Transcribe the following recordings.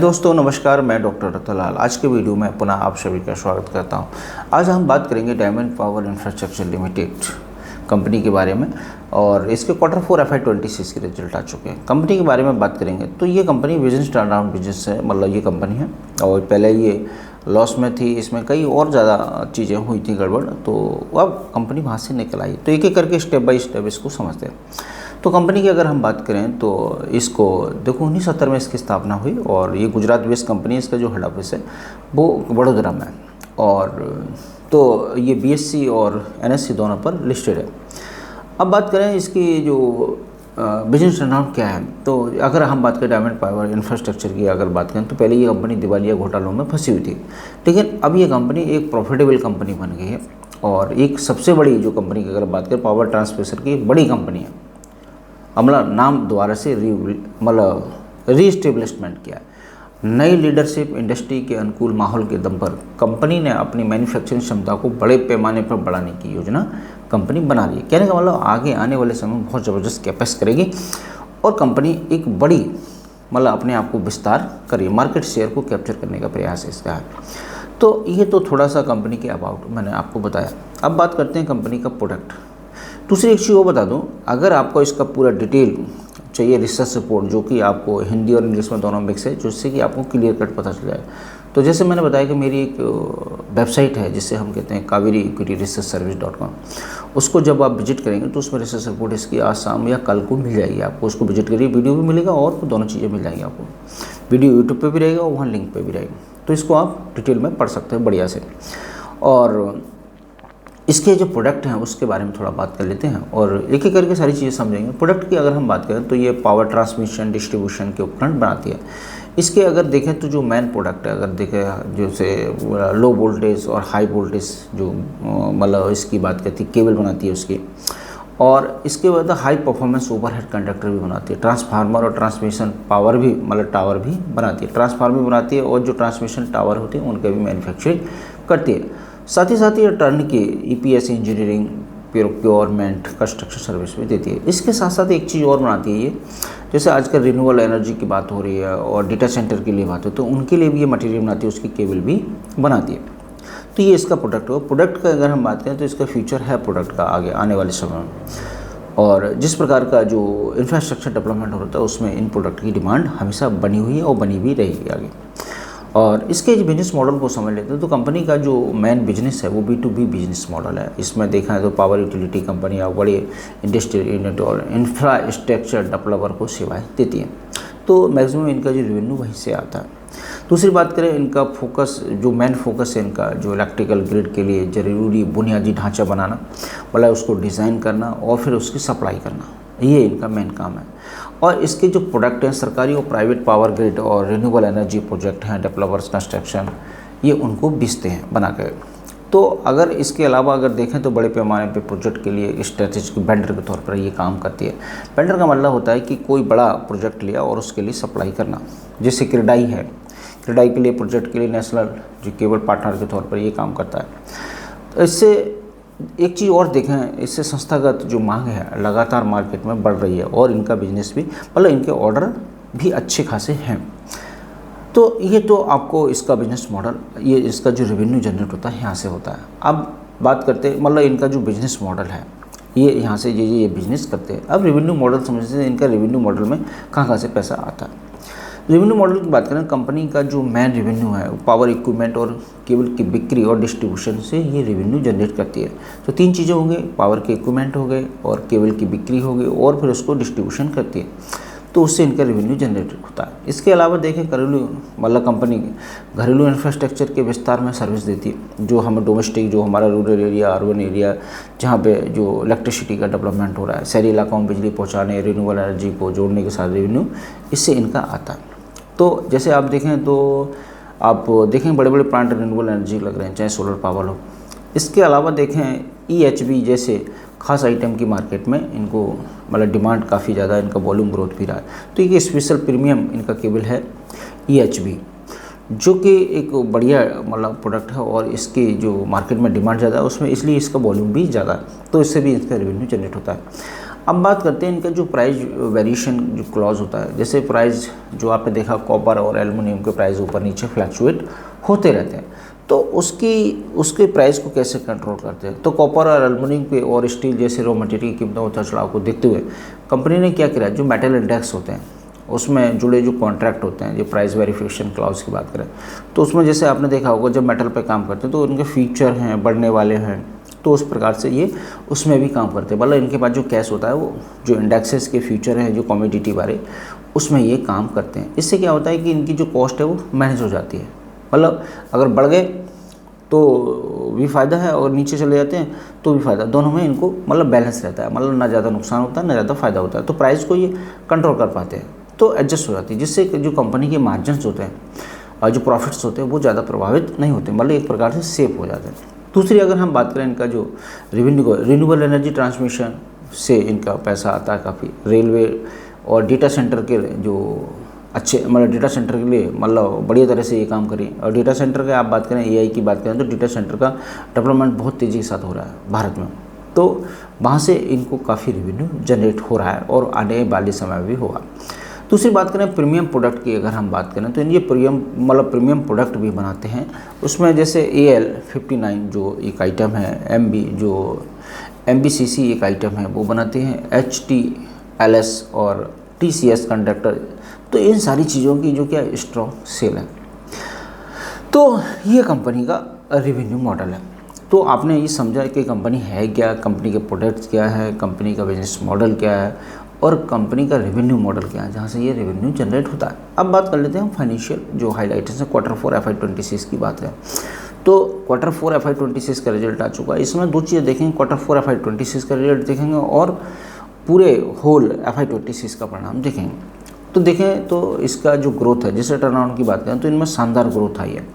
दोस्तों नमस्कार, मैं डॉक्टर रतनलाल। आज के वीडियो में पुनः आप सभी का स्वागत करता हूं। आज हम बात करेंगे diamond power infrastructure limited company के बारे में और इसके Q4 FY26 के रिजल्ट आ चुके हैं। कंपनी के बारे में बात करेंगे तो ये कंपनी बिजनेस टर्नअराउंड बिजनेस है, मतलब ये कंपनी है और पहले ये लॉस में थी, इसमें कई और ज़्यादा चीज़ें हुई थी गड़बड़, तो अब कंपनी वहाँ से निकल आई। तो एक एक करके स्टेप बाय स्टेप इसको समझते हैं। तो कंपनी की अगर हम बात करें तो इसको देखो 1970 में इसकी स्थापना हुई और ये गुजरात बेस्ड कंपनी, इसका जो हेड ऑफिस है वो वडोदरा में है और तो ये BSE और NSE दोनों पर लिस्टेड है। अब बात करें इसकी जो बिजनेस टर्नअराउंड क्या है, तो अगर हम बात करें डायमंड पावर इंफ्रास्ट्रक्चर की अगर बात करें तो पहले ये कंपनी दिवालिया घोटालों में फंसी हुई थी, लेकिन अब ये कंपनी एक प्रॉफिटेबल कंपनी बन गई है और एक सबसे बड़ी जो कंपनी की अगर बात करें पावर ट्रांसमिशन की बड़ी कंपनी है। मतलब नाम दोबारा से रीस्टेब्लिशमेंट किया है। नई लीडरशिप, इंडस्ट्री के अनुकूल माहौल के दम पर कंपनी ने अपनी मैन्युफैक्चरिंग क्षमता को बड़े पैमाने पर बढ़ाने की योजना कंपनी बना ली है। कहने का मतलब आगे आने वाले समय में बहुत ज़बरदस्त कैपेस करेगी और कंपनी एक बड़ी अपने आप को विस्तार करिए, मार्केट शेयर को कैप्चर करने का प्रयास इसका है। तो ये तो थोड़ा सा कंपनी के अबाउट मैंने आपको बताया। अब बात करते हैं कंपनी का प्रोडक्ट। दूसरी एक चीज़ वो बता दूं, अगर आपको इसका पूरा डिटेल चाहिए रिसर्च रिपोर्ट जो कि आपको हिंदी और इंग्लिश में दोनों मिक्स है, जिससे कि आपको क्लियर कट पता चल जाए, तो जैसे मैंने बताया कि मेरी एक वेबसाइट है जिसे हम कहते हैं कावेरी इक्विटी रिसर्च सर्विस.com। उसको जब आप विजिट करेंगे तो उसमें रिसर्च रिपोर्ट इसकी आज शाम या कल को मिल जाएगी आपको। उसको विजिट करिए, वीडियो भी मिलेगा और दोनों चीज़ें मिल जाएंगी आपको। वीडियो यूट्यूब पर भी रहेगा और वहाँ लिंक पर भी रहेगी, तो इसको आप डिटेल में पढ़ सकते हैं बढ़िया से। और इसके जो प्रोडक्ट हैं उसके बारे में थोड़ा बात कर लेते हैं और एक एक करके सारी चीज़ें समझेंगे। प्रोडक्ट की अगर हम बात करें तो ये पावर ट्रांसमिशन डिस्ट्रीब्यूशन के उपकरण बनाती है। इसके अगर देखें तो जो मेन प्रोडक्ट है, अगर देखें जैसे लो वोल्टेज और हाई वोल्टेज जो इसकी बात करती है, केबल बनाती है उसकी, और इसके बाद हाई परफॉर्मेंस ओवरहेड कंडक्टर भी बनाती है। ट्रांसफार्मर और ट्रांसमिशन पावर भी टावर भी बनाती है, ट्रांसफार्मर भी बनाती है और जो ट्रांसमिशन टावर होते हैं उनके भी मैन्युफैक्चरिंग करती है। साथ ही ये टर्न की EPC इंजीनियरिंग, प्योरमेंट, कंस्ट्रक्शन सर्विस भी देती है। इसके साथ साथ एक चीज़ और बनाती है ये, जैसे आजकल रिन्यूएबल एनर्जी की बात हो रही है और डेटा सेंटर के लिए बात हो, तो उनके लिए भी ये मटेरियल बनाती है, उसकी केबल भी बनाती है। तो ये इसका प्रोडक्ट हो। प्रोडक्ट का अगर हम बात करें तो इसका फ्यूचर है प्रोडक्ट का आगे आने वाले समय में, और जिस प्रकार का जो इंफ्रास्ट्रक्चर डेवलपमेंट होता है उसमें इन प्रोडक्ट की डिमांड हमेशा बनी हुई है और बनी भी रहेगी आगे। और इसके जो बिजनेस मॉडल को समझ लेते हैं तो कंपनी का जो मेन बिजनेस है वो B2B बिजनेस मॉडल है। इसमें देखा है तो पावर यूटिलिटी कंपनी और बड़े इंडस्ट्रियल यूनिट और इंफ्रास्ट्रक्चर डेवलपर को सेवाएं देती है, तो मैक्सिमम इनका जो रेवेन्यू वहीं से आता है। दूसरी बात करें इनका फोकस, जो मेन फोकस है इनका, जो इलेक्ट्रिकल ग्रिड के लिए ज़रूरी बुनियादी ढांचा बनाना, उसको डिज़ाइन करना और फिर उसकी सप्लाई करना, ये इनका मेन काम है। और इसके जो प्रोडक्ट हैं सरकारी और प्राइवेट पावर ग्रिड और रिन्यूएबल एनर्जी प्रोजेक्ट हैं, डेवलपर्स कंस्ट्रक्शन, ये उनको बेचते हैं बना कर। तो अगर इसके अलावा अगर देखें तो बड़े पैमाने पे प्रोजेक्ट के लिए स्ट्रेटेजिक वेंडर के तौर पर ये काम करती है। वेंडर का मतलब होता है कि कोई बड़ा प्रोजेक्ट लिया और उसके लिए सप्लाई करना, जैसे क्रेडाई है, क्रेडाई के लिए प्रोजेक्ट के लिए नेशनल जो केबल पार्टनर के तौर पर ये काम करता है। तो इससे एक चीज़ और देखें, इससे संस्थागत जो मांग है लगातार मार्केट में बढ़ रही है और इनका बिजनेस भी इनके ऑर्डर भी अच्छे खासे हैं। तो ये तो आपको इसका बिजनेस मॉडल, ये इसका जो रेवेन्यू जनरेट होता है यहाँ से होता है। अब बात करते इनका जो बिजनेस मॉडल है, ये यहाँ से ये बिजनेस करते हैं। अब रेवेन्यू मॉडल समझते हैं, इनका रेवेन्यू मॉडल में कहाँ से पैसा आता है। रेवेन्यू मॉडल की बात करें, कंपनी का जो मेन रेवेन्यू है पावर इक्विपमेंट और केबल की बिक्री और डिस्ट्रीब्यूशन से ये रेवेन्यू जनरेट करती है। तो तीन चीज़ें होंगे, पावर के इक्विपमेंट हो गए और केबल की बिक्री हो गई और फिर उसको डिस्ट्रीब्यूशन करती है, तो उससे इनका रेवेन्यू जनरेट होता है। इसके अलावा देखें घरेलू कंपनी घरेलू इंफ्रास्ट्रक्चर के विस्तार में सर्विस देती है, जो हमें डोमेस्टिक, जो हमारा रूरल एरिया, अर्बन एरिया, जहाँ पे जो इलेक्ट्रिसिटी का डेवलपमेंट हो रहा है, शहरी इलाकों में बिजली पहुँचाने, रिन्यूएबल एनर्जी को जोड़ने के साथ रेवेन्यू इससे इनका आता है। तो जैसे आप देखें तो आप देखें बड़े बड़े प्लांट रिन्यूएबल एनर्जी लग रहे हैं, चाहे सोलर पावर हो। इसके अलावा देखें EHV जैसे खास आइटम की मार्केट में इनको डिमांड काफ़ी ज़्यादा, इनका वॉल्यूम ग्रोथ भी रहा है। तो ये स्पेशल प्रीमियम इनका केबल है EHV, जो कि एक बढ़िया प्रोडक्ट है और इसकी जो मार्केट में डिमांड ज़्यादा है उसमें, इसलिए इसका वॉल्यूम भी ज़्यादा है, तो इससे भी इसका रेवेन्यू जनरेट होता है। अब बात करते हैं इनका जो प्राइस वेरिएशन जो क्लॉज होता है, जैसे प्राइस जो आपने देखा कॉपर और एल्युमिनियम के प्राइस ऊपर नीचे फ्लक्चुएट होते रहते हैं, तो उसके प्राइस को कैसे कंट्रोल करते हैं। तो कॉपर और एल्युमिनियम पे और स्टील जैसे रॉ मटेरियल की कीमतों उतार चढ़ाव को देखते हुए कंपनी ने क्या किया, जो मेटल इंडेक्स होते हैं उसमें जुड़े जो कॉन्ट्रैक्ट होते हैं, ये प्राइस वेरिफिकेशन क्लॉज की बात करें तो उसमें जैसे आपने देखा होगा जब मेटल पे काम करते हैं तो उनके फीचर हैं बढ़ने वाले हैं, तो उस प्रकार से ये उसमें भी काम करते हैं। मतलब इनके पास जो कैश होता है वो जो इंडेक्सेस के फ्यूचर हैं जो कमोडिटी बारे उसमें ये काम करते हैं। इससे क्या होता है कि इनकी जो कॉस्ट है वो मैनेज हो जाती है। मतलब अगर बढ़ गए तो भी फ़ायदा है और नीचे चले जाते हैं तो भी फ़ायदा, दोनों में इनको मतलब बैलेंस रहता है, मतलब ना ज़्यादा नुकसान होता है ना ज़्यादा फ़ायदा होता है। तो प्राइस को ये कंट्रोल कर पाते हैं, तो एडजस्ट हो जाती है, जिससे जो कंपनी के मार्जिन्स होते हैं और जो प्रॉफिट्स होते हैं वो ज़्यादा प्रभावित नहीं होते, मतलब एक प्रकार से सेफ हो जाते हैं। दूसरी अगर हम बात करें इनका जो रिन्यूएबल एनर्जी ट्रांसमिशन से इनका पैसा आता है काफ़ी, रेलवे और डेटा सेंटर के जो अच्छे मतलब डेटा सेंटर के लिए मतलब बढ़िया तरह से ये काम करें। और डेटा सेंटर के आप बात करें एआई की बात करें तो डेटा सेंटर का डेवलपमेंट बहुत तेज़ी के साथ हो रहा है भारत में, तो वहाँ से इनको काफ़ी रेवेन्यू जनरेट हो रहा है और आने वाले समय भी होगा। दूसरी बात करें प्रीमियम प्रोडक्ट की अगर हम बात करें तो ये प्रीमियम प्रोडक्ट भी बनाते हैं। उसमें जैसे AL59 जो एक आइटम है, MBCC एक आइटम है वो बनाते हैं, HTLS और TCS कंडक्टर, तो इन सारी चीज़ों की जो क्या स्ट्रॉन्ग सेल है। तो ये कंपनी का रेवेन्यू मॉडल है। तो आपने ये समझा कि कंपनी है क्या, कंपनी के प्रोडक्ट्स क्या है, कंपनी का बिजनेस मॉडल क्या है और कंपनी का रेवेन्यू मॉडल क्या है जहाँ से ये रेवेन्यू जनरेट होता है। अब बात कर लेते हैं हम फाइनेंशियल जो हाइलाइट्स हैं Q4 FY26 की बात है। तो Q4 FY26 का रिजल्ट आ चुका है, इसमें दो चीज़ें देखेंगे, Q4 FY26 का रिजल्ट देखेंगे और पूरे होल FY26 का परिणाम देखेंगे। तो देखें तो इसका जो ग्रोथ है, जैसे टर्नअराउंड की बात करें तो इनमें शानदार ग्रोथ आई है।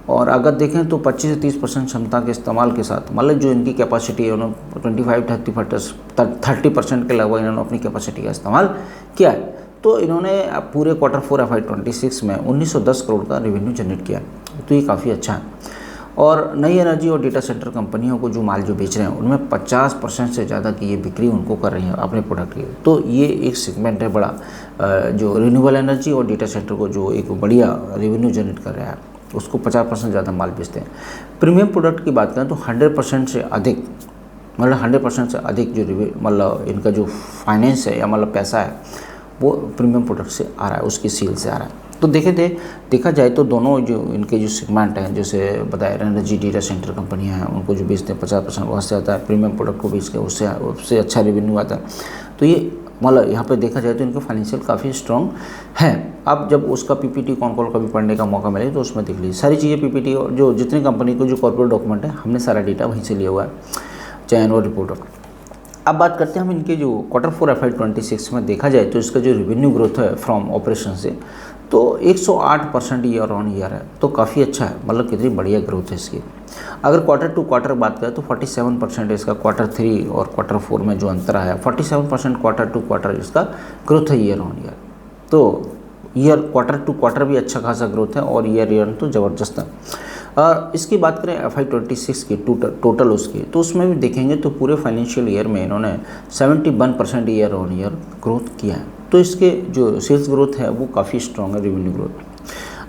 और अगर देखें तो 25 से 30% क्षमता के इस्तेमाल के साथ, मतलब जो इनकी कैपेसिटी है उन्होंने 25-30% के लगभग इन्होंने अपनी कैपेसिटी का इस्तेमाल किया है। तो इन्होंने पूरे Q4 FY26 में 1910 करोड़ का रेवेन्यू जनरेट किया, तो ये काफ़ी अच्छा है। और नई एनर्जी और डेटा सेंटर कंपनियों को जो माल जो बेच रहे हैं उनमें 50% से ज़्यादा की ये बिक्री उनको कर रही है अपने प्रोडक्ट की। तो ये एक सेगमेंट है बड़ा जो रिन्यूएबल एनर्जी और डेटा सेंटर को जो एक बढ़िया रेवेन्यू जनरेट कर रहा है, उसको 50% ज़्यादा माल बेचते हैं। प्रीमियम प्रोडक्ट की बात करें तो 100% से अधिक, मतलब 100% से अधिक जो मतलब इनका जो फाइनेंस है या मतलब पैसा है वो प्रीमियम प्रोडक्ट से आ रहा है, उसकी सेल से आ रहा है। तो देखा जाए तो दोनों जो इनके जो सेगमेंट हैं, जैसे बताया एनर्जी डेटा सेंटर कंपनियां हैं उनको जो बेचते हैं 50% वहाँ से आता है, प्रीमियम प्रोडक्ट को बेच के उससे अच्छा रेवेन्यू आता है। तो ये मतलब यहाँ पे देखा जाए तो इनका फाइनेंशियल काफ़ी स्ट्रॉन्ग है। अब जब उसका PPT कॉन कॉल कभी पढ़ने का मौका मिले तो उसमें देख लीजिए सारी चीज़ें PPT और जो जितनी कंपनी को जो कॉर्पोरेट डॉक्यूमेंट है हमने सारा डेटा वहीं से लिया हुआ है, चाहे एनुअल रिपोर्ट। अब बात करते हैं हम इनके जो Q4 FY26 में देखा जाए तो इसका जो रेवेन्यू ग्रोथ है फ्रॉम ऑपरेशन से तो 108% ईयर ऑन ईयर है, तो काफ़ी अच्छा है, मतलब कितनी बढ़िया ग्रोथ है इसकी। अगर Q2 बात करें तो 47% इसका Q3 और Q4 में जो अंतर है 47% Q2 इसका ग्रोथ है ईयर ऑन ईयर। तो Q2 भी अच्छा खासा ग्रोथ है और ईयर तो ज़बरदस्त है। और इसकी बात करें FY26 की टोटल उसकी, तो उसमें भी देखेंगे तो पूरे फाइनेंशियल ईयर में इन्होंने 71% ईयर ऑन ईयर ग्रोथ किया है। तो इसके जो सेल्स ग्रोथ है वो काफ़ी स्ट्रॉन्ग है, रेवेन्यू ग्रोथ।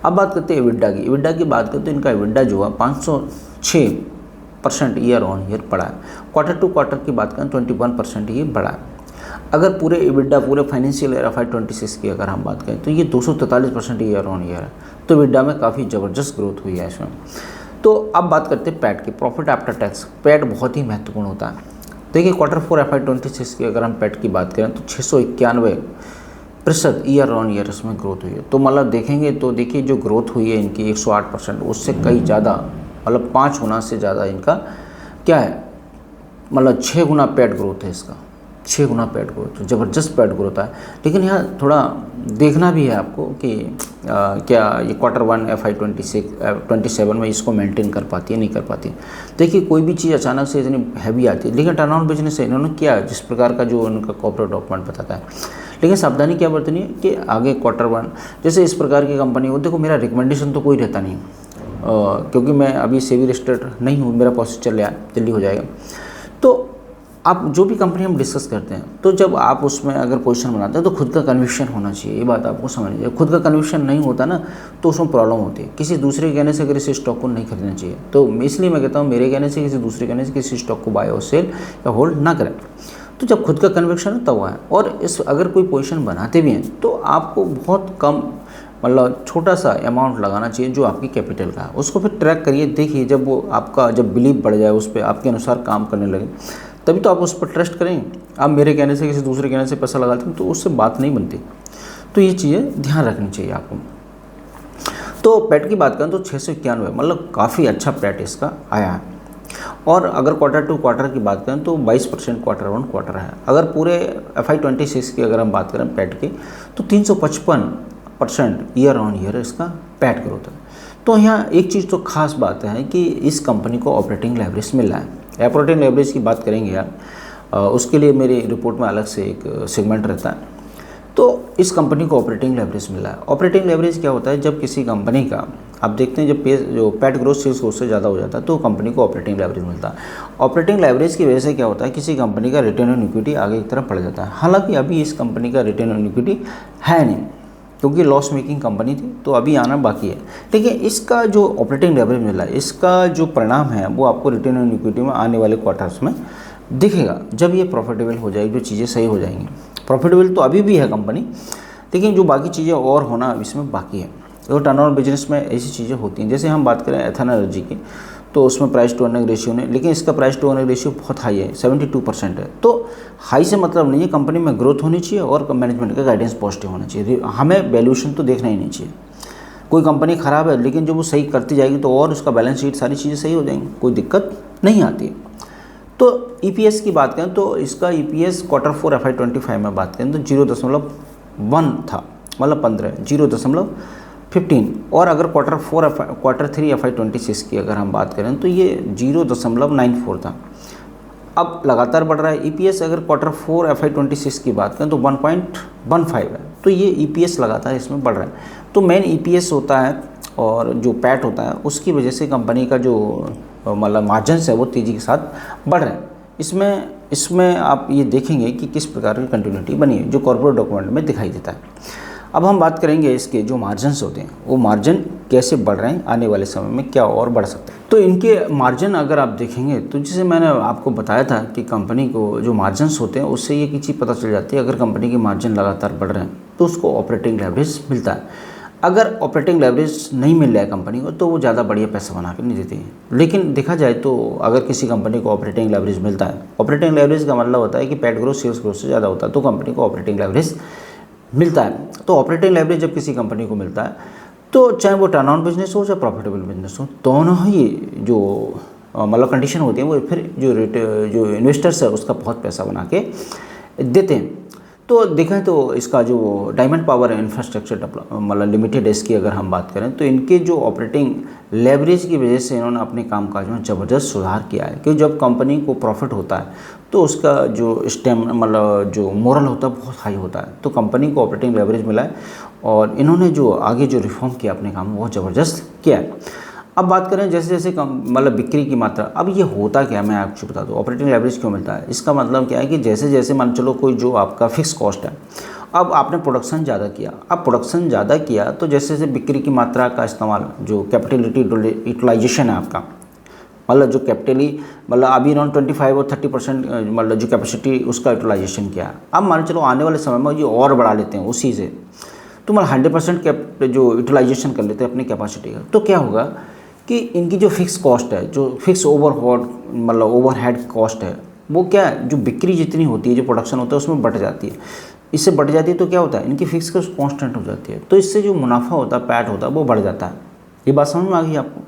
अब बात करते हैं EBITDA की बात करें तो इनका EBITDA जो है 506% ईयर ऑन ईयर बढ़ा है। Q2 की बात करें 21% ये बढ़ा है। अगर पूरे EBITDA पूरे फाइनेंशियल ईयर FY26 की अगर हम बात करें तो ये 243% ईयर ऑन ईयर है, तो EBITDA में काफ़ी ज़बरदस्त ग्रोथ हुई है इसमें। तो अब बात करते हैं पैट की, प्रॉफिट आफ्टर टैक्स। पैट बहुत ही महत्वपूर्ण होता है। देखिए Q4 FY26 की अगर हम पैट की बात करें तो 691% ईयर ऑन ईयर इसमें ग्रोथ हुई है। तो मतलब देखेंगे तो देखिए जो ग्रोथ हुई है इनकी 108%, उससे कई ज़्यादा मतलब 5 गुना से ज़्यादा इनका क्या है, मतलब 6 गुना पैट ग्रोथ है इसका, 6 गुना पैट ग्रोथ, ज़बरदस्त पैट ग्रोथ है। लेकिन यहाँ थोड़ा देखना भी है आपको कि क्या ये Q1 FY27 में इसको मेंटेन कर पाती है नहीं कर पाती है। देखिए कोई भी चीज़ अचानक से इतनी हैवी आती है, लेकिन टर्नअराउंड बिजनेस है, इन्होंने किया जिस प्रकार का जो उनका कॉर्पोरेट डॉक्यूमेंट बताता है। लेकिन सावधानी क्या बरतनी है कि आगे Q1 जैसे इस प्रकार की कंपनी हो, देखो मेरा रिकमेंडेशन तो कोई रहता नहीं क्योंकि मैं अभी सेबी रजिस्टर्ड नहीं हूँ, मेरा प्रोसेस चल रहा है, जल्दी हो जाएगा। तो आप जो भी कंपनी हम डिस्कस करते हैं, तो जब आप उसमें अगर पोजीशन बनाते हैं तो खुद का कन्विक्शन होना चाहिए, ये बात आपको समझनी चाहिए। खुद का कन्विक्शन नहीं होता ना तो उसमें प्रॉब्लम होती है। किसी दूसरे के कहने से अगर इस स्टॉक को नहीं खरीदना चाहिए, तो इसलिए मैं कहता हूँ मेरे कहने से, किसी दूसरे कहने से किसी स्टॉक को बाय और सेल या होल्ड ना करें। तो जब खुद का कन्विक्शन है तब है। और इस अगर कोई पोजीशन बनाते भी हैं तो आपको बहुत कम, मतलब छोटा सा अमाउंट लगाना चाहिए जो आपकी कैपिटल का है। उसको फिर ट्रैक करिए, देखिए जब वो आपका जब बिलीव बढ़ जाए, उस पर आपके अनुसार काम करने लगे, तभी तो आप उस पर ट्रस्ट करेंगे। आप मेरे कहने से, किसी दूसरे कहने से पैसा लगाते हैं तो उससे बात नहीं बनती। तो ये चीज़ें ध्यान रखनी चाहिए आपको। तो पैट की बात करें तो 691, मतलब काफ़ी अच्छा पैट इसका आया है। और अगर क्वार्टर टू क्वार्टर की बात करें तो 22% क्वार्टर ऑन क्वार्टर है। अगर पूरे FY26 की अगर हम बात करें पैट की, तो 355% ईयर ऑन ईयर इसका पैट ग्रोथ है। तो यहाँ एक चीज़ तो खास बात है कि इस कंपनी को ऑपरेटिंग लेवरेज मिल रहा है। ऑपरेटिंग लेवरेज की बात करेंगे यार, उसके लिए मेरी रिपोर्ट में अलग से एक सेगमेंट रहता है। तो इस कंपनी को ऑपरेटिंग लेवरेज मिला है। ऑपरेटिंग लेवरेज क्या होता है? जब किसी कंपनी का आप देखते हैं जब जो पैट ग्रोथ सेल्स ग्रोथ से ज़्यादा हो जाता है तो कंपनी को ऑपरेटिंग लेवरेज मिलता है। ऑपरेटिंग लेवरेज की वजह से क्या होता है, किसी कंपनी का रिटर्न ऑन इक्विटी आगे की तरफ बढ़ जाता है। हालांकि अभी इस कंपनी का रिटर्न ऑन इक्विटी है नहीं, क्योंकि लॉस मेकिंग कंपनी थी, तो अभी आना बाकी है। लेकिन इसका जो ऑपरेटिंग लेवरेज मिला है, इसका जो परिणाम है वो आपको रिटर्न ऑन इक्विटी में आने वाले क्वार्टर्स में दिखेगा, जब ये प्रॉफिटेबल हो जाएगी, जो चीज़ें सही हो जाएंगी। प्रॉफिटेबल तो अभी भी है कंपनी, लेकिन जो बाकी चीज़ें और होना इसमें बाकी है। तो टर्नओवर बिजनेस में ऐसी चीज़ें होती हैं। जैसे हम बात करें एथन एनर्जी की, तो उसमें प्राइस टू अर्निंग रेशियो ने, लेकिन इसका प्राइस टू अर्निंग रेशियो बहुत हाई है, 72% है। तो हाई से मतलब नहीं है, कंपनी में ग्रोथ होनी चाहिए और मैनेजमेंट का गाइडेंस पॉजिटिव होना चाहिए। हमें वैल्यूएशन तो देखना ही नहीं चाहिए। कोई कंपनी ख़राब है लेकिन जब वो सही करती जाएगी तो और उसका बैलेंस शीट सारी चीज़ें सही हो जाएंगी, कोई दिक्कत नहीं आती। तो EPS की बात करें तो इसका EPS Q4 FY25 में बात करें तो 0.1 था, मतलब 15, 0.15। और अगर Q3 FY26 की अगर हम बात करें तो ये 0.94 था। अब लगातार बढ़ रहा है। EPS अगर Q4 FY26 की बात करें तो 1.15 है। तो ये EPS लगातार इसमें बढ़ रहा है। तो मेन EPS होता है और जो पैट होता है, उसकी वजह से कंपनी का जो मतलब मार्जिन्स है वो तेज़ी के साथ बढ़ रहे हैं। इसमें आप ये देखेंगे कि किस प्रकार की कंटिन्यूटी बनी है, जो कॉर्पोरेट डॉक्यूमेंट में दिखाई देता है। अब हम बात करेंगे इसके जो मार्जिन्स होते हैं, वो मार्जिन कैसे बढ़ रहे हैं, आने वाले समय में क्या और बढ़ सकते हैं। तो इनके मार्जिन अगर आप देखेंगे तो जैसे मैंने आपको बताया था कि कंपनी को जो मार्जिन्स होते हैं उससे ये चीज़ पता चल जाती है, अगर कंपनी के मार्जिन लगातार बढ़ रहे हैं तो उसको ऑपरेटिंग लेवरेज मिलता है। अगर ऑपरेटिंग लेवरेज नहीं मिल रहा है कंपनी को तो वो ज़्यादा बढ़िया पैसा बना के नहीं देती है। लेकिन देखा जाए तो अगर किसी कंपनी को ऑपरेटिंग लेवरेज मिलता है, ऑपरेटिंग लेवरेज का मतलब होता है कि पैट ग्रोथ सेल्स ग्रोथ से ज़्यादा होता है, तो कंपनी को ऑपरेटिंग लेवरेज मिलता है। तो ऑपरेटिंग लेवरेज जब किसी कंपनी को मिलता है, तो चाहे वो टर्न ऑन बिजनेस हो चाहे प्रॉफिटेबल बिजनेस हो, दोनों ही जो मतलब कंडीशन होती है वो फिर जो इन्वेस्टर्स है उसका बहुत पैसा बना के देते हैं। तो देखें तो इसका जो डायमंड पावर इंफ्रास्ट्रक्चर मतलब लिमिटेड, इसकी अगर हम बात करें तो इनके जो ऑपरेटिंग लेवरेज की वजह से इन्होंने अपने कामकाज में ज़बरदस्त सुधार किया है। क्योंकि जब कंपनी को प्रॉफिट होता है तो उसका जो मतलब जो मोरल होता है बहुत हाई होता है। तो कंपनी को ऑपरेटिंग लेवरेज मिला है और इन्होंने जो आगे जो रिफॉर्म किया अपने काम में बहुत ज़बरदस्त किया है। अब बात करें जैसे जैसे मतलब बिक्री की मात्रा, अब ये होता क्या है मैं आपको बता दूं, ऑपरेटिंग लेवरेज क्यों मिलता है। इसका मतलब क्या है कि जैसे जैसे मान चलो कोई जो आपका फिक्स कॉस्ट है, अब आपने प्रोडक्शन ज़्यादा किया, अब प्रोडक्शन ज़्यादा किया तो जैसे जैसे बिक्री की मात्रा का इस्तेमाल, जो कैपिटलिटी यूटिलाइजेशन है आपका, मतलब जो कैपिटली मतलब अभी अराउंड 25 और 30% मतलब जो कैपेसिटी उसका यूटिलाइजेशन किया। अब मान चलो आने वाले समय में ये और बढ़ा लेते हैं उसी से, तो मतलब 100% जो यूटिलाइजेशन कर लेते हैं अपनी कैपेसिटी का, तो क्या होगा कि इनकी जो फिक्स कॉस्ट है, जो फिक्स ओवरहेड कॉस्ट है, वो क्या है, जो बिक्री जितनी होती है, जो प्रोडक्शन होता है उसमें बढ़ जाती है। इससे बढ़ जाती है तो क्या होता है, इनकी फिक्स कॉस्ट कांस्टेंट हो जाती है, तो इससे जो मुनाफा होता है, पैट होता है, वो बढ़ जाता है। ये बात समझ में आ गई आपको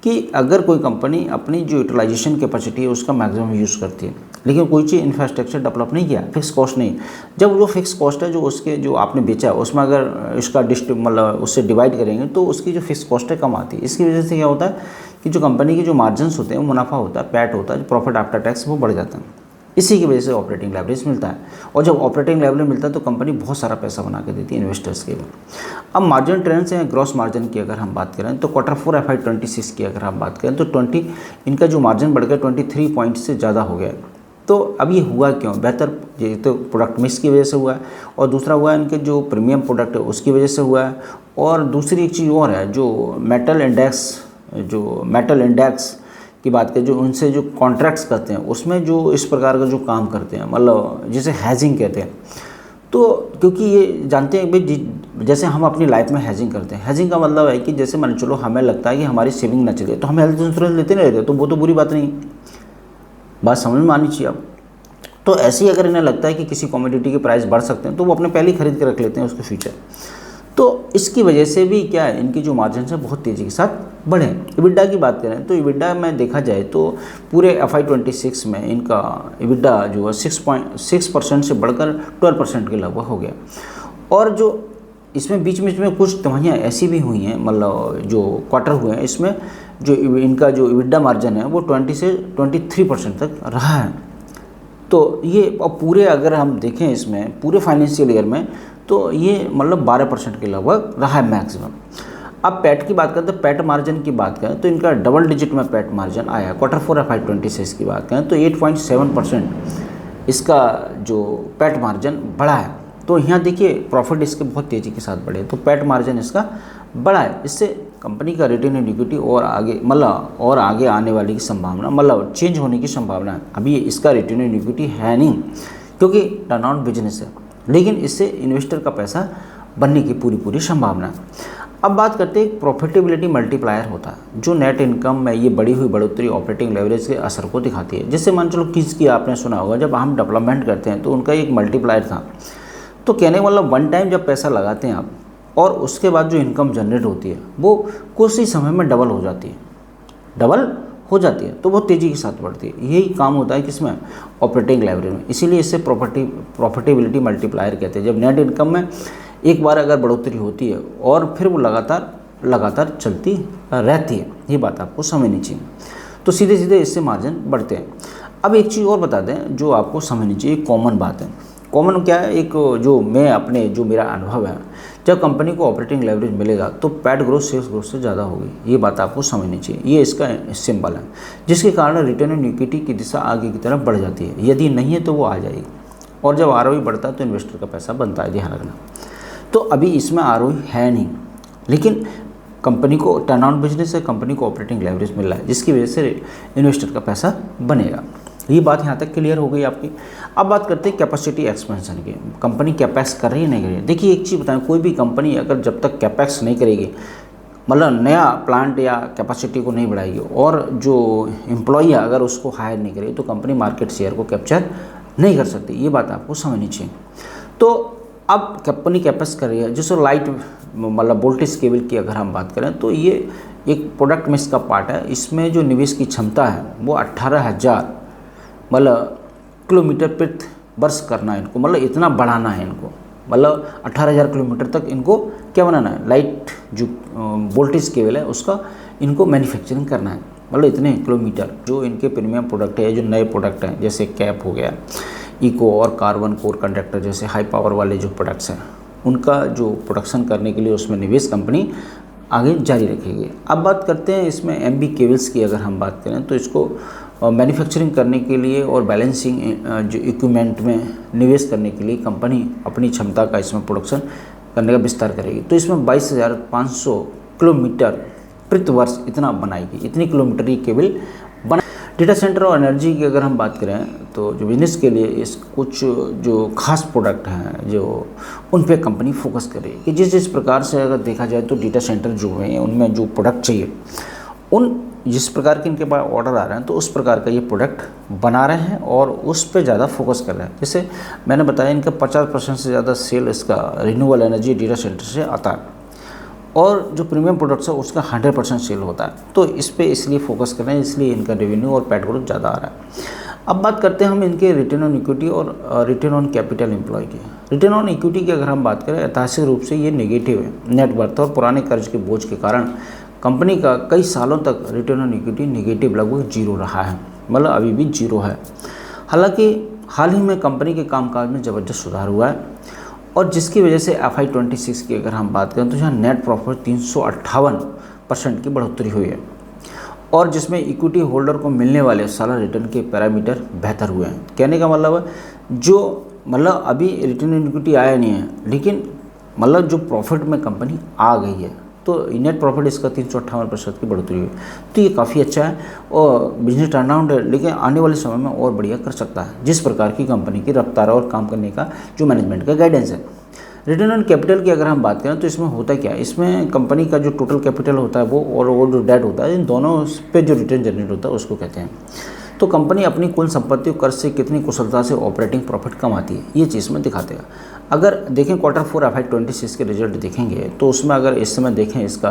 कि अगर कोई कंपनी अपनी जो यूटिलाइजेशन कैपेसिटी है उसका मैक्सिमम यूज़ करती है, लेकिन कोई चीज़ इंफ्रास्ट्रक्चर डेवलप नहीं किया, फिक्स कॉस्ट नहीं, जब वो फिक्स कॉस्ट है जो उसके जो आपने बेचा है उसमें अगर इसका मतलब उससे डिवाइड करेंगे तो उसकी जो फिक्स कॉस्ट है कम आती है। इसकी वजह से क्या होता है कि जो कंपनी की जो मार्जिन्स होते हैं, मुनाफा होता है, पैट होता है, जो प्रॉफिट आफ्टर टैक्स वो बढ़ जाता है। इसी की वजह से ऑपरेटिंग लेवरेज मिलता है, और जब ऑपरेटिंग लेवरेज मिलता है तो कंपनी बहुत सारा पैसा बना के देती है इन्वेस्टर्स के लिए। अब मार्जिन ट्रेंड्स हैं, ग्रॉस मार्जिन की अगर हम बात करें तो Q4 FY26 की अगर हम बात करें तो इनका जो मार्जिन बढ़ गया 23 पॉइंट से ज़्यादा हो गया, तो अब ये हुआ क्यों? बेहतर, ये तो प्रोडक्ट मिक्स की वजह से हुआ है, और दूसरा हुआ है इनके जो प्रीमियम प्रोडक्ट है उसकी वजह से हुआ है, और दूसरी एक चीज़ और है जो मेटल इंडेक्स की बात करें, जो उनसे जो कॉन्ट्रैक्ट्स करते हैं उसमें जो इस प्रकार का जो काम करते हैं, मतलब जिसे हैजिंग कहते हैं। तो क्योंकि ये जानते हैं भाई, जैसे हम अपनी लाइफ में हैजिंग करते हैं, हैजिंग का मतलब है कि जैसे मान चलो हमें लगता है कि हमारी सेविंग ना चले तो हम हेल्थ इंश्योरेंस लेते नहीं लेते, तो वो तो बुरी बात नहीं, बात समझ में आनी चाहिए अब। तो ऐसे ही अगर इन्हें लगता है कि किसी कमोडिटी के प्राइस बढ़ सकते हैं तो वो अपने पहले ही खरीद के रख लेते हैं उसके फ्यूचर। तो इसकी वजह से भी क्या है, इनकी जो मार्जिन है बहुत तेज़ी के साथ बढ़े। इबिडा की बात करें तो इबिडा में देखा जाए तो पूरे FY26 में इनका इबिडा जो है 6.6% से बढ़कर 12% के लगभग हो गया। और जो इसमें बीच में कुछ तिमाहियाँ ऐसी भी हुई हैं, मतलब जो क्वार्टर हुए हैं, इसमें जो इनका जो इबिडा मार्जिन है वो 20 से 23% तक रहा है। तो ये अब पूरे अगर हम देखें इसमें पूरे फाइनेंशियल ईयर में तो ये मतलब 12% के लगभग रहा है मैक्सिमम। अब पैट की बात करें तो पैट मार्जिन की बात करें तो इनका डबल डिजिट में पैट मार्जिन आया। Q4 FY26 की बात करें तो 8.7% इसका जो पैट मार्जिन बढ़ा है। तो यहाँ देखिए प्रॉफिट इसके बहुत तेज़ी के साथ बढ़े, तो पैट मार्जिन इसका बढ़ा है। इससे कंपनी का रिटर्न ऑन इक्विटी और आगे आने वाली की संभावना, मतलब चेंज होने की संभावना है। अभी इसका रिटर्न ऑन इक्विटी है नहीं क्योंकि टर्न ऑन बिजनेस है, लेकिन इससे इन्वेस्टर का पैसा बनने की पूरी संभावना है। अब बात करते हैं प्रॉफिटेबिलिटी मल्टीप्लायर होता है जो नेट इनकम में ये बढ़ी हुई बढ़ोतरी ऑपरेटिंग लेवरेज के असर को दिखाती है। जैसे मान चलो किस की आपने सुना होगा, जब हम डेवलपमेंट करते हैं तो उनका एक मल्टीप्लायर था। तो कहने वाला वन टाइम जब पैसा लगाते हैं आप और उसके बाद जो इनकम जनरेट होती है वो कुछ ही समय में डबल हो जाती है, तो बहुत तेज़ी के साथ बढ़ती है। यही काम होता है किसमें, ऑपरेटिंग लेवरेज में। इसीलिए इससे प्रॉफिटेबिलिटी मल्टीप्लायर कहते हैं। जब नेट इनकम में एक बार अगर बढ़ोतरी होती है और फिर वो लगातार चलती रहती है, ये बात आपको समझनी चाहिए। तो सीधे इससे मार्जिन बढ़ते हैं। अब एक चीज़ और बता दें जो आपको समझनी चाहिए, कॉमन बात है। कॉमन क्या है, एक जो मेरा अनुभव है, जब कंपनी को ऑपरेटिंग लेवरेज मिलेगा तो पैट ग्रोथ सेल्स ग्रोथ से ज़्यादा होगी, ये बात आपको समझनी चाहिए। ये इसका सिंबल है जिसके कारण रिटर्न ऑन इक्विटी की दिशा आगे की तरफ बढ़ जाती है। यदि नहीं है तो वो आ जाएगी, और जब ROE बढ़ता है तो इन्वेस्टर का पैसा बनता है, ध्यान रखना। तो अभी इसमें ROE है नहीं, लेकिन कंपनी को टर्न ऑन बिजनेस है, कंपनी को ऑपरेटिंग लेवरेज मिल रहा है जिसकी वजह से इन्वेस्टर का पैसा बनेगा। ये बात यहाँ तक क्लियर हो गई आपकी। अब बात करते हैं कैपेसिटी एक्सपेंशन की। कंपनी कैपेक्स कर रही है नहीं कर रही है। देखिए एक चीज़ बताएं, कोई भी कंपनी अगर जब तक कैपेक्स नहीं करेगी, मतलब नया प्लांट या कैपेसिटी को नहीं बढ़ाएगी और जो एम्प्लॉई अगर उसको हायर नहीं करेगी तो कंपनी मार्केट शेयर को कैप्चर नहीं कर सकती। ये बात आपको समझनी चाहिए। तो अब कंपनी कैपेक्स कर रही है, जैसे लाइट मतलब वोल्टेज केबल की अगर हम बात करें तो ये एक प्रोडक्ट मिक्स का पार्ट है। इसमें जो निवेश की क्षमता है वो 18,000 मतलब किलोमीटर प्रति वर्ष करना है इनको, मतलब इतना बढ़ाना है इनको, मतलब 18,000 किलोमीटर तक इनको क्या बनाना है, लाइट जो वोल्टेज केबल है उसका इनको मैन्युफैक्चरिंग करना है। मतलब इतने किलोमीटर जो इनके प्रीमियम प्रोडक्ट है, जो नए प्रोडक्ट हैं जैसे कैप हो गया, इको और कार्बन कोर कंडक्टर जैसे हाई पावर वाले जो प्रोडक्ट्स हैं, उनका जो प्रोडक्शन करने के लिए उसमें निवेश कंपनी आगे जारी रखेगी। अब बात करते हैं इसमें MB केबल्स की अगर हम बात करें तो इसको मैन्युफैक्चरिंग करने के लिए और बैलेंसिंग जो इक्विपमेंट में निवेश करने के लिए कंपनी अपनी क्षमता का इसमें प्रोडक्शन करने का विस्तार करेगी। तो इसमें 22,500 किलोमीटर प्रति वर्ष इतना बनाएगी, इतनी किलोमीटर की केबल बना। डेटा सेंटर और एनर्जी की अगर हम बात करें तो जो बिजनेस के लिए इस कुछ जो खास प्रोडक्ट हैं जो उन पे कंपनी फोकस करे कि जिस प्रकार से अगर देखा जाए तो डेटा सेंटर जो हैं उनमें जो प्रोडक्ट चाहिए उन जिस प्रकार के इनके पास ऑर्डर आ रहे हैं तो उस प्रकार का ये प्रोडक्ट बना रहे हैं और उस पे ज़्यादा फोकस कर रहे हैं। जैसे मैंने बताया इनका 50% से ज़्यादा सेल इसका रिन्यूएबल एनर्जी डेटा सेंटर से आता है और जो प्रीमियम प्रोडक्ट्स है उसका 100% सेल होता है। तो इस पे इसलिए फोकस कर रहे हैं, इसलिए इनका रेवेन्यू और पैट ग्रोथ ज़्यादा आ रहा है। अब बात करते हैं हम इनके रिटर्न ऑन इक्विटी और रिटर्न ऑन कैपिटल एम्प्लॉय की। रिटर्न ऑन इक्विटी की अगर हम बात करें ऐतिहासिक रूप से ये नेगेटिव है। नेटवर्थ और पुराने कर्ज के बोझ के कारण कंपनी का कई सालों तक रिटर्न ऑन इक्विटी नेगेटिव लगभग 0 रहा है, मतलब अभी भी 0 है। हालांकि हाल ही में कंपनी के कामकाज में ज़बरदस्त सुधार हुआ है और जिसकी वजह से FY26 की अगर हम बात करें तो यहाँ नेट प्रॉफिट 358% की बढ़ोतरी हुई है और जिसमें इक्विटी होल्डर को मिलने वाले सालाना रिटर्न के पैरामीटर बेहतर हुए हैं। कहने का मतलब है जो मतलब अभी रिटर्न ऑन इक्विटी आया नहीं है, लेकिन मतलब जो प्रॉफिट में कंपनी आ गई है, तो नेट प्रॉफिट इसका 358% की बढ़ोतरी हुई, तो ये काफ़ी अच्छा है और बिजनेस टर्नअराउंड है, लेकिन आने वाले समय में और बढ़िया कर सकता है जिस प्रकार की कंपनी की रफ्तार और काम करने का जो मैनेजमेंट का गाइडेंस है। रिटर्न ऑन कैपिटल की अगर हम बात करें तो इसमें होता क्या है, इसमें कंपनी का जो टोटल कैपिटल होता है वो और वो जो डेट होता है, इन दोनों पे जो रिटर्न जनरेट होता है उसको कहते हैं। तो कंपनी अपनी कुल संपत्ति और कर्ज से कितनी कुशलता से ऑपरेटिंग प्रॉफिट कमाती है, ये चीज़ में दिखाते हैं। अगर देखें Q4 FY26 के रिजल्ट देखेंगे तो उसमें अगर इस समय देखें इसका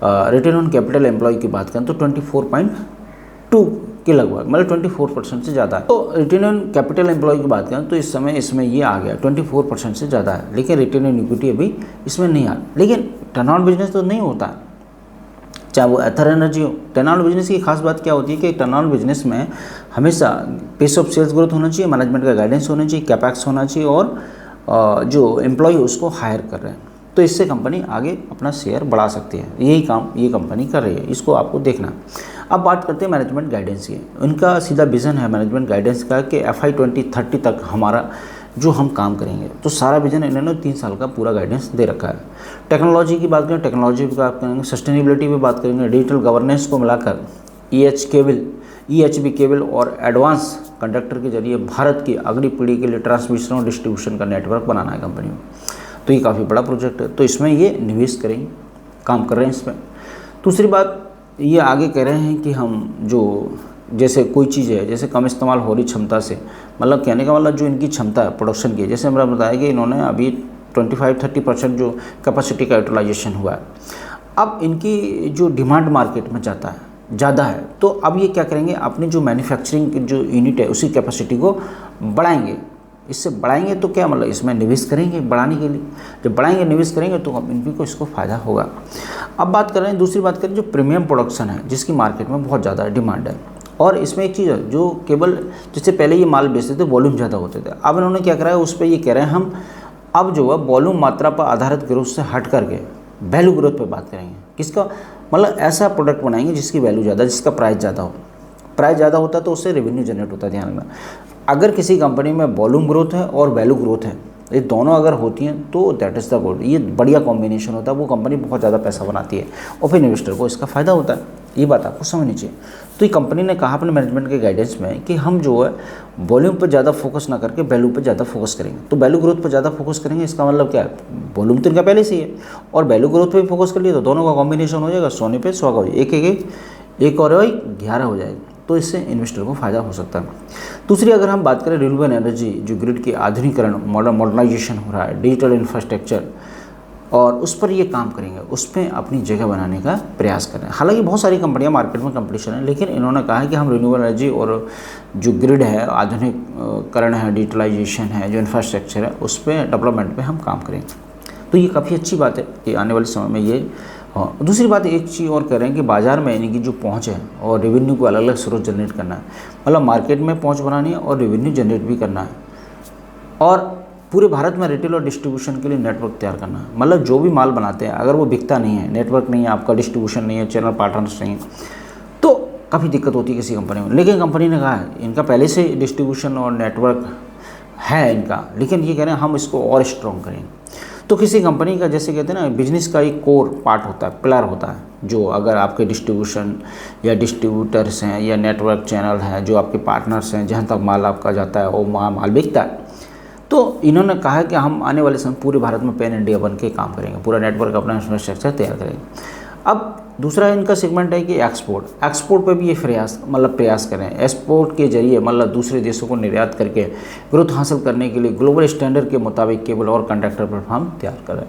रिटर्न ऑन कैपिटल एम्प्लॉय की बात करें तो 24.2 के लगभग, मतलब 24% से ज़्यादा है। तो रिटर्न ऑन कैपिटल एम्प्लॉय की बात करें तो इस समय इसमें ये आ गया 24% से ज़्यादा है, लेकिन रिटर्न ऑन इक्विटी अभी इसमें नहीं आ रहा। लेकिन टर्नअराउंड बिजनेस तो नहीं होता, चाहे वो एथर एनर्जी हो। टर्नअराउंड बिजनेस की खास बात क्या होती है कि टर्नअराउंड बिजनेस में हमेशा पेस ऑफ सेल्स ग्रोथ होना चाहिए, मैनेजमेंट का गाइडेंस होना चाहिए, कैपेक्स होना चाहिए और जो एम्प्लॉय उसको हायर कर रहे हैं, तो इससे कंपनी आगे अपना शेयर बढ़ा सकती है। यही काम ये कंपनी कर रही है, इसको आपको देखना। अब बात करते हैं मैनेजमेंट गाइडेंस की। उनका सीधा विज़न है मैनेजमेंट गाइडेंस का कि FY 2030 तक हमारा जो हम काम करेंगे, तो सारा विजन इन्होंने 3 साल का पूरा गाइडेंस दे रखा है। टेक्नोलॉजी की बात करें, टेक्नोलॉजी की बात करेंगे, सस्टेनेबिलिटी पे बात करेंगे, डिजिटल गवर्नेंस को मिलाकर EHB केबल और एडवांस कंडक्टर के जरिए भारत की अगली पीढ़ी के लिए ट्रांसमिशन और डिस्ट्रीब्यूशन का नेटवर्क बनाना है कंपनी में। तो ये काफ़ी बड़ा प्रोजेक्ट है, तो इसमें ये निवेश करेंगे, काम कर रहे हैं इसमें। दूसरी बात ये आगे कह रहे हैं कि हम जो जैसे कोई चीज़ है जैसे कम इस्तेमाल हो रही क्षमता से, मतलब कहने का मतलब जो इनकी क्षमता है प्रोडक्शन की, जैसे हमने बताया कि इन्होंने अभी 25-30% जो कैपेसिटी का यूटिलाइजेशन हुआ है। अब इनकी जो डिमांड मार्केट में जाता है ज़्यादा है, तो अब ये क्या करेंगे, अपनी जो मैन्युफैक्चरिंग की जो यूनिट है उसी कैपेसिटी को बढ़ाएंगे। इससे बढ़ाएंगे तो क्या मतलब इसमें निवेश करेंगे बढ़ाने के लिए, जब बढ़ाएंगे निवेश करेंगे तो कंपनी को इसको फ़ायदा होगा। अब बात करें, दूसरी बात करें जो प्रीमियम प्रोडक्शन है जिसकी मार्केट में बहुत ज़्यादा डिमांड है, और इसमें एक चीज़ है जो केवल जिससे पहले ये माल बेचते थे वॉल्यूम ज़्यादा होते थे, अब इन्होंने क्या करा है उस पर ये कह रहे हैं हम अब जो है वॉल्यूम मात्रा पर आधारित ग्रोथ से हट करके वैल्यू ग्रोथ पे बात करेंगे। किसका मतलब ऐसा प्रोडक्ट बनाएंगे जिसकी वैल्यू ज़्यादा, जिसका प्राइस ज़्यादा हो। प्राइस ज़्यादा होता है तो उससे रेवेन्यू जनरेट होता है। ध्यान रखना, अगर किसी कंपनी में वॉल्यूम ग्रोथ है और वैल्यू ग्रोथ है, ये दोनों अगर होती हैं तो दैट इज़ द गुड, ये बढ़िया कॉम्बिनेशन होता है, वो कंपनी बहुत ज़्यादा पैसा बनाती है और फिर इन्वेस्टर को इसका फ़ायदा होता है। ये बात आपको समझनी चाहिए। तो ये कंपनी ने कहा अपने मैनेजमेंट के गाइडेंस में कि हम जो है वॉल्यूम पर ज़्यादा फोकस ना करके वैल्यू पर ज़्यादा फोकस करेंगे। तो वैल्यू ग्रोथ पर ज़्यादा फोकस करेंगे, इसका मतलब क्या है, वॉल्यूम तो इनका पहले से ही है और वैल्यू ग्रोथ पर भी फोकस कर लिए तो दोनों का कॉम्बिनेशन हो जाएगा, सोने पे सुहागा हो जाएगा, एक और 11 हो जाएगा। तो इससे इन्वेस्टर को फ़ायदा हो सकता है। दूसरी अगर हम बात करें रिन्यूएबल एनर्जी, जो ग्रिड की आधुनिकीकरण मॉडर्नाइजेशन हो रहा है, डिजिटल इंफ्रास्ट्रक्चर, और उस पर ये काम करेंगे, उस पर अपनी जगह बनाने का प्रयास करें। हालांकि बहुत सारी कंपनियां मार्केट में कंपटीशन है, लेकिन इन्होंने कहा है कि हम रिन्यूएबल एनर्जी और जो ग्रिड है, आधुनिकीकरण है, डिजिटलाइजेशन है, जो इंफ्रास्ट्रक्चर है, उस पर डेवलपमेंट पे हम काम करेंगे। तो ये काफ़ी अच्छी बात है कि आने वाले समय में ये। दूसरी बात एक चीज़ और कह रहे हैं कि बाज़ार में इनकी जो पहुंच है और रेवेन्यू को अलग अलग स्रोत जनरेट करना है, मतलब मार्केट में पहुंच बनानी है और रेवेन्यू जनरेट भी करना है, और पूरे भारत में रिटेल और डिस्ट्रीब्यूशन के लिए नेटवर्क तैयार करना है। मतलब जो भी माल बनाते हैं अगर वो बिकता नहीं है, नेटवर्क नहीं है, आपका डिस्ट्रीब्यूशन नहीं है, चैनल पार्टनर्स नहीं है, तो काफ़ी दिक्कत होती है किसी कंपनी में। लेकिन कंपनी ने कहा है इनका पहले से डिस्ट्रीब्यूशन और नेटवर्क है इनका, लेकिन ये कह रहे हैं हम इसको और स्ट्रॉन्ग करेंगे। तो किसी कंपनी का जैसे कहते हैं ना, बिजनेस का एक कोर पार्ट होता है, पिलर होता है, जो अगर आपके डिस्ट्रीब्यूशन या डिस्ट्रीब्यूटर्स हैं या नेटवर्क चैनल हैं, जो आपके पार्टनर्स हैं, जहाँ तक माल आपका जाता है वो माल बिकता है, तो इन्होंने कहा है कि हम आने वाले समय पूरे भारत में पैन इंडिया बन के काम करेंगे, पूरा नेटवर्क अपना इंफ्रास्ट्रक्चर तैयार करेंगे। अब दूसरा इनका सेगमेंट है कि एक्सपोर्ट पे भी ये प्रयास करें, एक्सपोर्ट के जरिए मतलब दूसरे देशों को निर्यात करके ग्रोथ हासिल करने के लिए ग्लोबल स्टैंडर्ड के मुताबिक केबल और कंडक्टर प्लेटफॉर्म तैयार करें।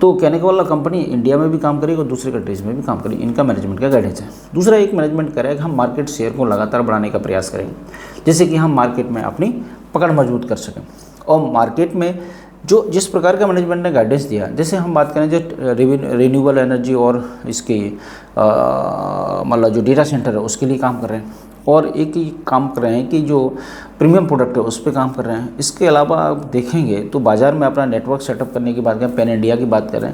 तो कहने का मतलब कंपनी इंडिया में भी काम करेगी और दूसरे कंट्रीज में भी काम करेगी, इनका मैनेजमेंट का गाइडेंस है। दूसरा एक मैनेजमेंट करेगा कि हम मार्केट शेयर को लगातार बढ़ाने का प्रयास करेंगे, जैसे कि हम मार्केट में अपनी पकड़ मजबूत कर सकें। और मार्केट में जो जिस प्रकार का मैनेजमेंट ने गाइडेंस दिया, जैसे हम बात करें जो रिन्यूएबल एनर्जी और इसकी मतलब जो डेटा सेंटर है उसके लिए काम कर रहे हैं, और एक ही काम कर रहे हैं कि जो प्रीमियम प्रोडक्ट है उस पर काम कर रहे हैं। इसके अलावा आप देखेंगे तो बाज़ार में अपना नेटवर्क सेटअप करने की बात करें, पैन इंडिया की बात करें,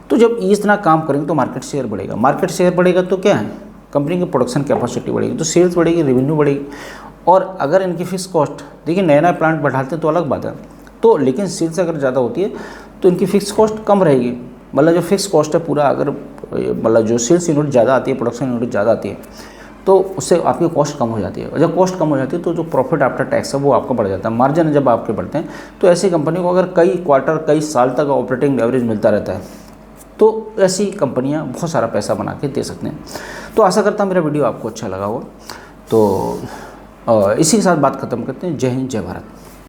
तो जब इतना काम करेंगे तो मार्केट शेयर बढ़ेगा। मार्केट शेयर बढ़ेगा तो क्या है, कंपनी की प्रोडक्शन कैपेसिटी बढ़ेगी तो सेल्स बढ़ेगी, रेवेन्यू बढ़ेगी। और अगर इनकी फिक्स कॉस्ट, देखिए नया नया प्लांट बढ़ाते हैं तो अलग बात है, तो लेकिन सेल्स अगर ज़्यादा होती है तो इनकी फिक्स कॉस्ट कम रहेगी। मतलब जो फिक्स कॉस्ट है पूरा, अगर मतलब जो सेल्स यूनिट ज़्यादा आती है, प्रोडक्शन यूनिट ज़्यादा आती है, तो उससे आपकी कॉस्ट कम हो जाती है। और जब कॉस्ट कम हो जाती है तो जो प्रॉफिट आफ्टर टैक्स है वो आपका बढ़ जाता है, मार्जिन जब आपके बढ़ते हैं। तो ऐसी कंपनी को अगर कई क्वार्टर, कई साल तक ऑपरेटिंग एवरेज मिलता रहता है, तो ऐसी कंपनियां बहुत सारा पैसा बना के दे सकते हैं। तो आशा करता हूँ मेरा वीडियो आपको अच्छा लगा होगा। तो इसी के साथ बात ख़त्म करते हैं। जय हिंद, जय भारत।